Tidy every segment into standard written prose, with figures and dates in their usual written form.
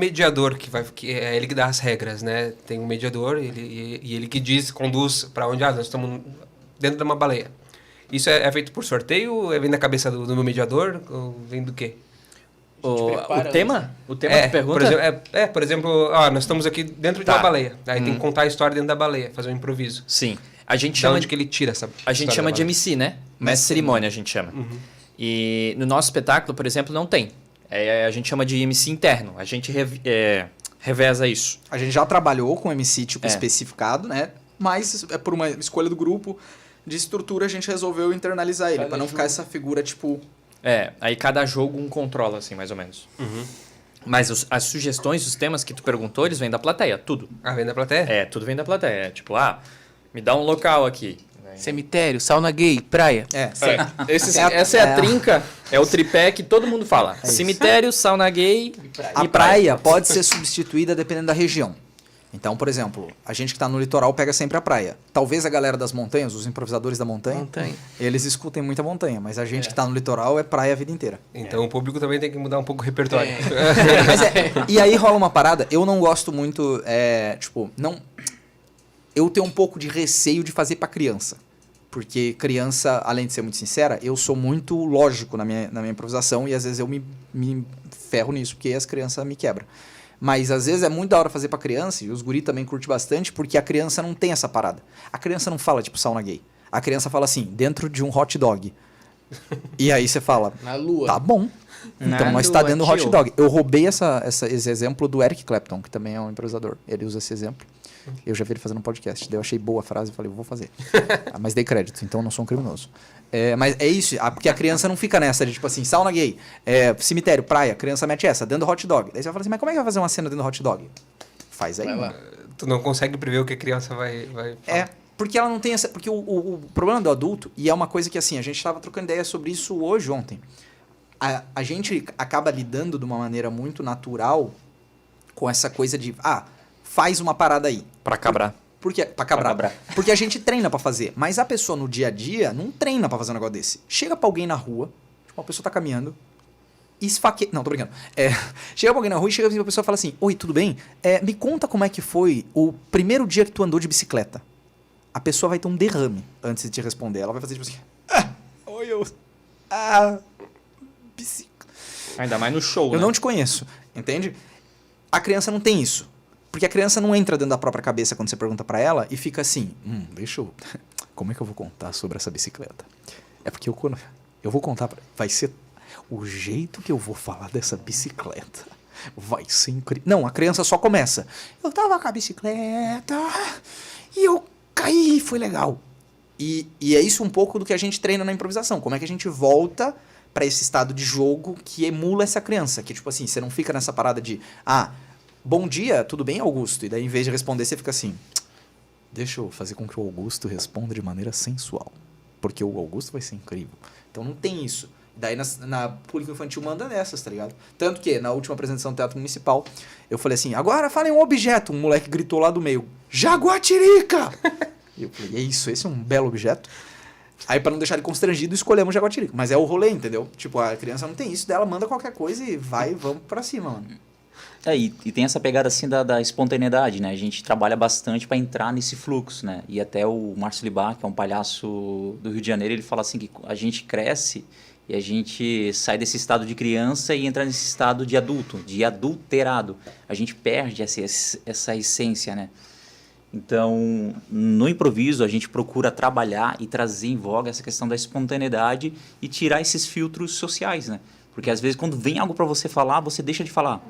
mediador que é ele que dá as regras, né? Tem um mediador e ele que conduz para onde nós estamos dentro de uma baleia. Isso é feito por sorteio? Vem da cabeça do meu mediador? Ou vem do quê? O tema? O tema que pergunta? Por exemplo, nós estamos aqui dentro de uma baleia. Aí tem que contar a história dentro da baleia, fazer um improviso. Sim. A gente chama onde que ele tira essa A gente chama de MC, né? Mestre cerimônia, a gente chama. E no nosso espetáculo, por exemplo, não tem. A gente chama de MC interno. A gente reveza isso. A gente já trabalhou com MC especificado, né? Mas por uma escolha do grupo de estrutura, a gente resolveu internalizar ele, para não ficar essa figura, tipo... aí cada jogo um controla, assim, mais ou menos. Mas as sugestões, os temas que tu perguntou, eles vêm da plateia, tudo. Vem da plateia? Tudo vem da plateia. Tipo, me dá um local aqui. Cemitério, sauna gay, praia. Essa é a trinca, é o tripé que todo mundo fala. Cemitério, sauna gay e praia pode ser substituída dependendo da região. Então, por exemplo, a gente que está no litoral pega sempre a praia. Talvez a galera das montanhas, os improvisadores da montanha, eles escutem muita montanha, mas a gente que está no litoral é praia a vida inteira. Então o público também tem que mudar um pouco o repertório. E aí rola uma parada, eu não gosto muito, eu tenho um pouco de receio de fazer para criança. Porque criança, além de ser muito sincera, eu sou muito lógico na minha improvisação e às vezes eu me ferro nisso, porque as crianças me quebram. Mas às vezes é muito da hora fazer pra criança, e os guri também curtem bastante, porque a criança não tem essa parada. A criança não fala, tipo, sauna gay. A criança fala assim, dentro de um hot dog. E aí você fala, na lua. Tá bom. Então nós está dentro do hot dog. Eu roubei esse exemplo do Eric Clapton, que também é um improvisador. Ele usa esse exemplo. Eu já vi ele fazendo um podcast. Daí eu achei boa a frase e falei, vou fazer. Mas dei crédito, então eu não sou um criminoso. Mas é isso, porque a criança não fica nessa de tipo assim, sauna gay, cemitério, praia, a criança mete essa, dentro do hot dog. Daí você vai falar assim, mas como é que vai fazer uma cena dentro do hot dog? Faz aí. Tu não consegue prever o que a criança vai falar. Porque ela não tem essa... Porque o problema do adulto, e é uma coisa que assim, a gente estava trocando ideia sobre isso ontem. A gente acaba lidando de uma maneira muito natural com essa coisa de, faz uma parada aí. Pra cabrar. Pra cabrar. Porque a gente treina pra fazer. Mas a pessoa no dia a dia não treina pra fazer um negócio desse. Chega pra alguém na rua, tipo, uma pessoa tá caminhando, esfaqueia... Não, tô brincando. Chega pra alguém na rua e chega pra pessoa e fala assim, oi, tudo bem? Me conta como é que foi o primeiro dia que tu andou de bicicleta. A pessoa vai ter um derrame antes de te responder. Ela vai fazer tipo assim, bicicleta. Ainda mais no show, Eu não te conheço, entende? A criança não tem isso. Porque a criança não entra dentro da própria cabeça quando você pergunta pra ela e fica assim, deixa eu... Como é que eu vou contar sobre essa bicicleta? É porque eu vou contar, vai ser... O jeito que eu vou falar dessa bicicleta vai ser incrível. Não, a criança só começa. Eu tava com a bicicleta e eu caí, foi legal. E é isso um pouco do que a gente treina na improvisação. Como é que a gente volta pra esse estado de jogo que emula essa criança. Que tipo assim, você não fica nessa parada de... Bom dia, tudo bem, Augusto? E daí, em vez de responder, você fica assim... Deixa eu fazer com que o Augusto responda de maneira sensual. Porque o Augusto vai ser incrível. Então não tem isso. Daí na público infantil manda dessas, tá ligado? Tanto que na última apresentação do Teatro Municipal, eu falei assim, agora falem um objeto. Um moleque gritou lá do meio, Jaguatirica! E eu falei, é isso, esse é um belo objeto. Aí pra não deixar ele constrangido, escolhemos Jaguatirica. Mas é o rolê, entendeu? Tipo, a criança não tem isso, dela manda qualquer coisa e vamos pra cima, mano. E tem essa pegada assim da espontaneidade, né? A gente trabalha bastante para entrar nesse fluxo, né? E até o Márcio Libá, que é um palhaço do Rio de Janeiro, ele fala assim que a gente cresce e a gente sai desse estado de criança e entra nesse estado de adulto, de adulterado. A gente perde essa essência, né? Então, no improviso, a gente procura trabalhar e trazer em voga essa questão da espontaneidade e tirar esses filtros sociais, né? Porque às vezes quando vem algo para você falar, você deixa de falar.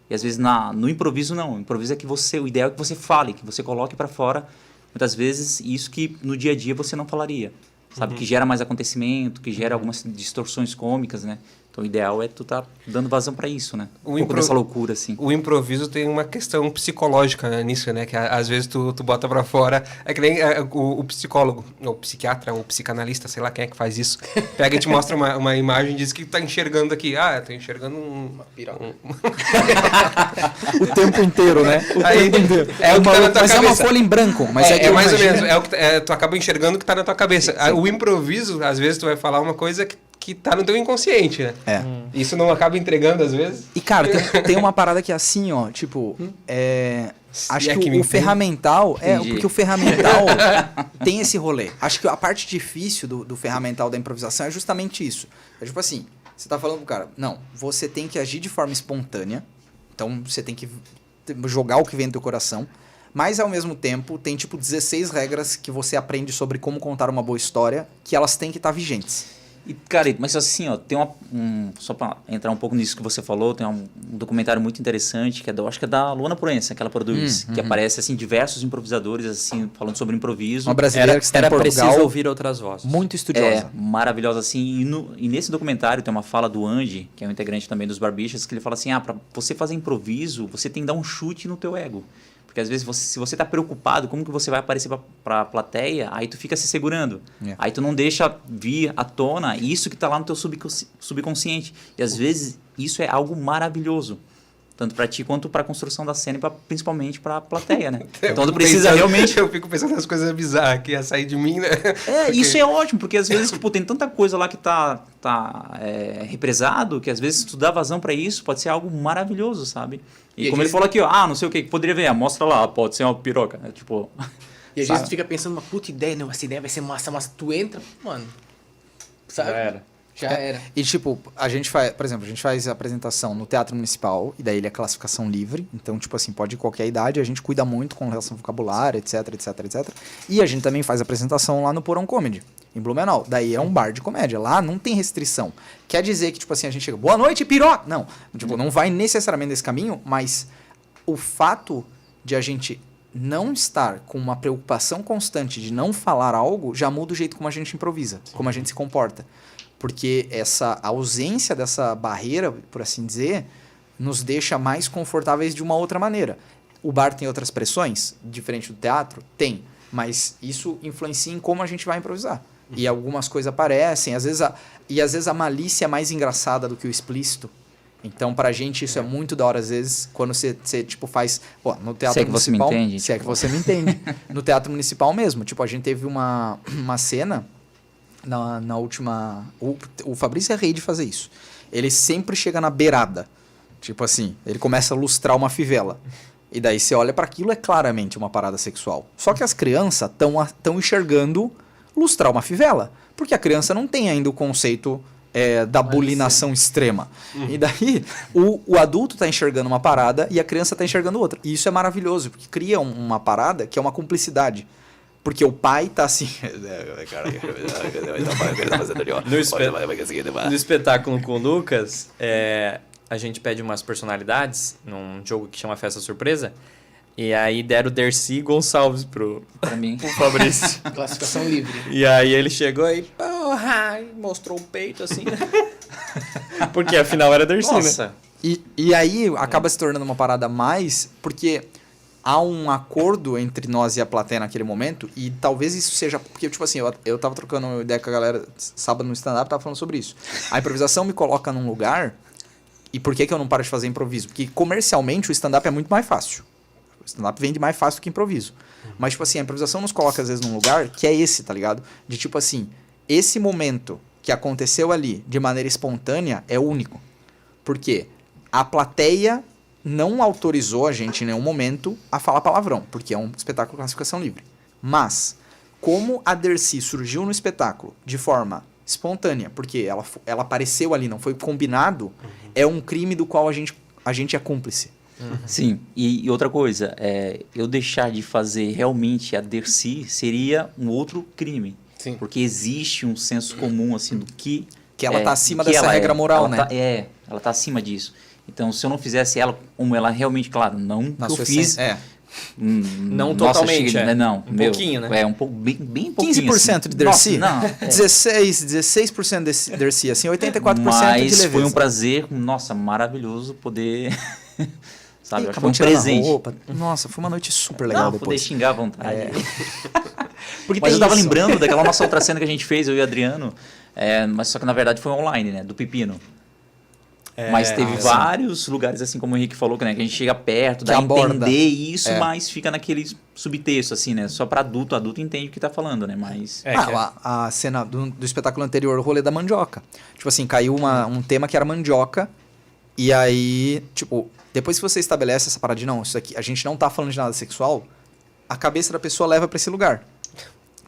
E às vezes no improviso não. O improviso é que o ideal é que você fale, que você coloque para fora, muitas vezes, isso que no dia a dia você não falaria. Sabe? Que gera mais acontecimento, que gera algumas distorções cômicas, né? Então o ideal é tu tá dando vazão para isso, né? Um pouco dessa loucura, assim. O improviso tem uma questão psicológica, né, nisso, né? Que às vezes tu bota pra fora. É que nem o psicólogo, ou psiquiatra, ou psicanalista, sei lá quem é que faz isso. Pega e te mostra uma imagem e diz que tu tá enxergando aqui. Eu tô enxergando uma piroca. O tempo inteiro, né? Aí, é o que tá na tua mas cabeça. É uma folha em branco. Mas é mais ou menos. Tu acaba enxergando o que tá na tua cabeça. Sim. O improviso, às vezes tu vai falar uma coisa que que tá no teu inconsciente, né? É. Isso não acaba entregando às vezes? E, cara, tem uma parada que é assim, ó, tipo, acho E é que que me o entende? ferramental, Entendi. porque o ferramental tem esse rolê. Acho que a parte difícil do ferramental da improvisação é justamente isso. É tipo assim, você tá falando pro cara, não, você tem que agir de forma espontânea, então você tem que jogar o que vem do teu coração, mas ao mesmo tempo tem tipo 16 regras que você aprende sobre como contar uma boa história, que elas têm que estar vigentes. E, cara, mas assim, ó, tem só pra entrar um pouco nisso que você falou, tem um documentário muito interessante, que acho que é da Luana Proença, que ela produz, que aparece, assim, diversos improvisadores, assim, falando sobre improviso. Uma brasileira que está em Portugal, preciso ouvir outras vozes. muito estudiosa. Maravilhosa, assim, e nesse documentário tem uma fala do Andy, que é um integrante também dos Barbixas, que ele fala assim, pra você fazer improviso, você tem que dar um chute no teu ego. Porque às vezes, se você tá preocupado, como que você vai aparecer pra plateia, aí tu fica se segurando. Aí tu não deixa vir à tona isso que tá lá no teu subconsciente. E às vezes, isso é algo maravilhoso. Tanto pra ti quanto pra construção da cena e principalmente pra plateia, né? Então tu precisa realmente... Eu fico pensando nas coisas bizarras que ia sair de mim, né? Isso é ótimo, porque às vezes tipo, tem tanta coisa lá que tá represado, que às vezes se tu dá vazão pra isso, pode ser algo maravilhoso, sabe? E como ele falou aqui, ó, não sei o que poderia ver, mostra lá, pode ser uma piroca, né? Tipo... E às vezes tu fica pensando, uma puta ideia, não, essa ideia vai ser massa, mas tu entra, mano, sabe? Já era. E tipo, a gente faz, por exemplo, a gente faz a apresentação no Teatro Municipal, e daí ele é classificação livre, então tipo assim, pode ir qualquer idade, a gente cuida muito com relação ao vocabulário, etc, etc, etc. E a gente também faz a apresentação lá no Porão Comedy, em Blumenau. Daí é um bar de comédia, lá não tem restrição. Quer dizer que tipo assim, a gente chega, boa noite, piroca! Não, tipo, não vai necessariamente nesse caminho, mas o fato de a gente não estar com uma preocupação constante de não falar algo, já muda o jeito como a gente improvisa, como a gente se comporta. Porque essa ausência dessa barreira, por assim dizer, nos deixa mais confortáveis de uma outra maneira. O bar tem outras pressões, diferente do teatro? Tem. Mas isso influencia em como a gente vai improvisar. E algumas coisas aparecem, às vezes a malícia é mais engraçada do que o explícito. Então, pra gente, isso é muito da hora, às vezes, quando você tipo, faz... Pô, no Teatro Se é que você me Municipal... entende, Se é que você me entende. No Teatro Municipal mesmo. Tipo, a gente teve uma cena... Na última... O Fabrício é rei de fazer isso. Ele sempre chega na beirada. Tipo assim, ele começa a lustrar uma fivela. E daí você olha pra aquilo, é claramente uma parada sexual. Só que as crianças estão enxergando lustrar uma fivela. Porque a criança não tem ainda o conceito da bulinação extrema. E daí, o adulto tá enxergando uma parada e a criança tá enxergando outra. E isso é maravilhoso, porque cria uma parada que é uma cumplicidade. Porque o pai tá assim... No espetáculo com o Lucas, a gente pede umas personalidades num jogo que chama Festa Surpresa. E aí deram o Dercy Gonçalves Pra mim. pro Fabrício. Classificação livre. E aí ele chegou e porra, e mostrou o peito assim. Porque afinal era Dercy, né? Nossa. E aí acaba se tornando uma parada mais... Porque... há um acordo entre nós e a plateia naquele momento, e talvez isso seja... Porque, tipo assim, eu tava trocando uma ideia com a galera sábado no stand-up, tava falando sobre isso. A improvisação me coloca num lugar, e por que eu não paro de fazer improviso? Porque comercialmente o stand-up é muito mais fácil. O stand-up vende mais fácil do que improviso. Mas, tipo assim, a improvisação nos coloca, às vezes, num lugar que é esse, tá ligado? De, tipo assim, esse momento que aconteceu ali de maneira espontânea é único. Por quê? A plateia... não autorizou a gente em nenhum momento a falar palavrão, porque é um espetáculo de classificação livre. Mas, como a Dercy surgiu no espetáculo de forma espontânea, porque ela apareceu ali, não foi combinado, é um crime do qual a gente é cúmplice. Sim, e outra coisa, eu deixar de fazer realmente a Dercy seria um outro crime. Sim. Porque existe um senso comum, assim, do que... Que ela tá acima dessa regra moral, né? Ela tá acima disso. Então, se eu não fizesse ela como ela realmente, claro, não Na que eu sua fiz... essência, Não nossa, totalmente, chega, não, um pouquinho, né? É, um pouco, bem pouquinho. 15% assim. de Dercy? Nossa, não, 16% de Dercy, assim, 84% de mas leveza. foi um prazer, nossa, maravilhoso poder... Sabe, Ei, acho que foi um acabou tirando a presente. roupa. Nossa, foi uma noite super legal Não, poder depois. xingar à vontade. Porque Mas tem eu tava isso. lembrando daquela nossa outra cena que a gente fez, eu e o Adriano, mas só que na verdade foi online, né? Do Pepino. Mas teve vários lugares, assim como o Henrique falou, né, que a gente chega perto, dá a aborda. entender isso, mas fica naquele subtexto, assim, né? Só pra adulto entende o que tá falando, né? Mas... A cena do espetáculo anterior, o rolê da mandioca. Tipo assim, caiu um tema que era mandioca, e aí, tipo, depois que você estabelece essa parada de, não, isso aqui, a gente não tá falando de nada sexual, a cabeça da pessoa leva pra esse lugar.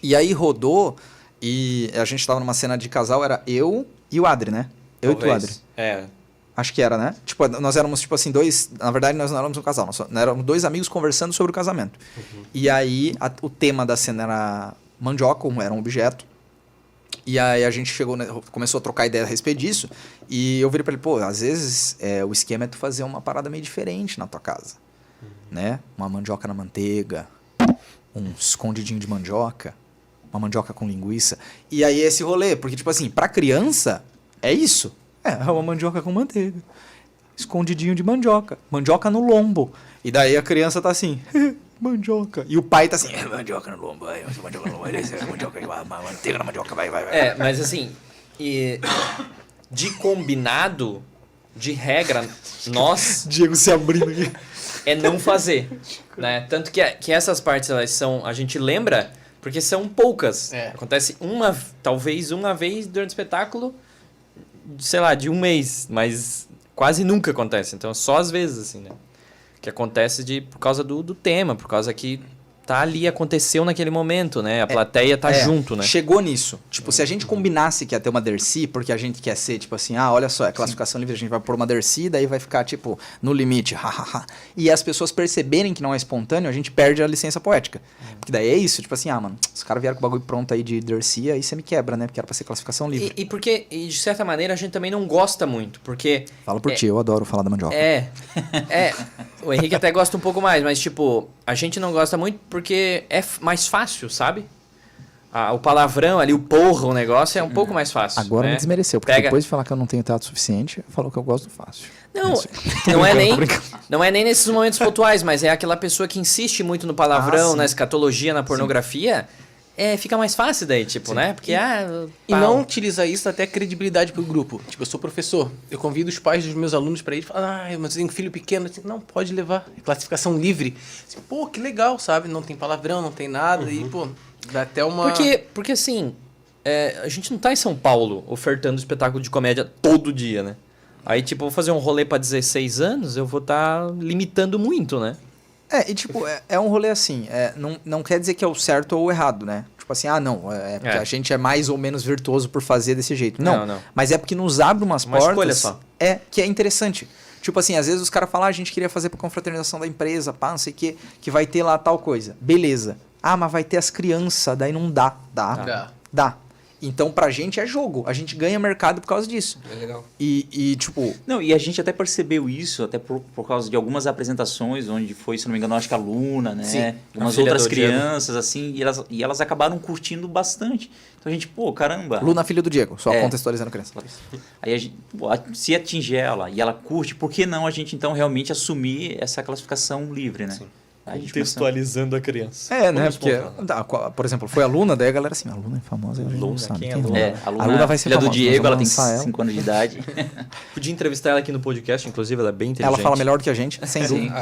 E aí rodou, e a gente tava numa cena de casal, era eu e o Adri, né? Eu e tu, Adri. Acho que era, né? Tipo, nós éramos, tipo assim, na verdade, nós não éramos um casal. Nós éramos 2 amigos conversando sobre o casamento. E aí, o tema da cena era mandioca, era um objeto. E aí, a gente começou a trocar ideia a respeito disso. E eu virei pra ele, pô, às vezes, o esquema é tu fazer uma parada meio diferente na tua casa. Né? Uma mandioca na manteiga, um escondidinho de mandioca, uma mandioca com linguiça. E aí, esse rolê, porque, tipo assim, pra criança, é isso. É uma mandioca com manteiga. Escondidinho de mandioca. Mandioca no lombo. E daí a criança tá assim, mandioca. E o pai tá assim, mandioca no lombo. Mandioca no lombo. Mandioca, manteiga na mandioca, vai. Mas assim, de combinado, de regra, nós... Diego se abrindo aqui. É não fazer, né? Tanto que essas partes, elas são... A gente lembra, porque são poucas. Acontece talvez uma vez durante o espetáculo... sei lá, de um mês, mas quase nunca acontece. Então, só às vezes, assim, né? Que acontece por causa do tema, por causa que tá ali, aconteceu naquele momento, né? A plateia tá junto, né? Chegou nisso. Tipo, se a gente combinasse que ia ter uma Dercy, porque a gente quer ser, tipo assim, olha só, é classificação livre, a gente vai pôr uma Dercy, daí vai ficar, tipo, no limite, hahaha. E as pessoas perceberem que não é espontâneo, a gente perde a licença poética. Porque daí é isso, tipo assim, mano, os caras vieram com o bagulho pronto aí de Dercy, aí você me quebra, né? Porque era pra ser classificação livre. E de certa maneira, a gente também não gosta muito, porque... Fala por ti, eu adoro falar da mandioca. O Henrique até gosta um pouco mais, mas, tipo, a gente não gosta muito porque é mais fácil, sabe? O palavrão ali, o porra, o negócio é um pouco mais fácil. Agora né? me desmereceu, porque depois de falar que eu não tenho teatro suficiente, falou que eu gosto do fácil. Não é nem nesses momentos pontuais, mas é aquela pessoa que insiste muito no palavrão, na escatologia, na pornografia... fica mais fácil daí, tipo, né? Porque, E não utilizar isso até credibilidade pro grupo. Tipo, eu sou professor, eu convido os pais dos meus alunos pra ir e falar, mas eu tenho um filho pequeno. Assim, não, pode levar. É classificação livre. Assim, pô, que legal, sabe? Não tem palavrão, não tem nada. E, pô, dá até uma... Porque assim, a gente não tá em São Paulo ofertando espetáculo de comédia todo dia, né? Aí, tipo, eu vou fazer um rolê pra 16 anos, eu vou estar limitando muito, né? E tipo, é um rolê assim, não quer dizer que é o certo ou o errado, né? Tipo assim, porque a gente é mais ou menos virtuoso por fazer desse jeito. Não. Mas é porque nos abre umas portas... escolha só. Que é interessante. Tipo assim, às vezes os caras falam, a gente queria fazer pra confraternização da empresa, não sei o quê, que vai ter lá tal coisa. Beleza. Mas vai ter as crianças, daí não dá. Dá. Então, pra gente é jogo. A gente ganha mercado por causa disso. É legal. E tipo... Não, e a gente até percebeu isso, até por causa de algumas apresentações, onde foi, se não me engano, acho que a Luna, né? Sim. Umas outras crianças, assim, e elas acabaram curtindo bastante. Então a gente, caramba... Luna, filha do Diego, só contextualizando a criança. Aí a gente, se atingir ela e ela curte, por que não a gente, então, realmente assumir essa classificação livre, né? Sim. Contextualizando a criança. Né? Porque, por exemplo, foi a Luna, daí a galera assim, a Luna é famosa, a gente não sabe quem é Luna. A Luna vai ser filha famosa, do Diego, ela tem ela. 5 anos de idade. Podia entrevistar ela aqui no podcast, inclusive, ela é bem inteligente. Ela fala melhor do que a gente, sem dúvida.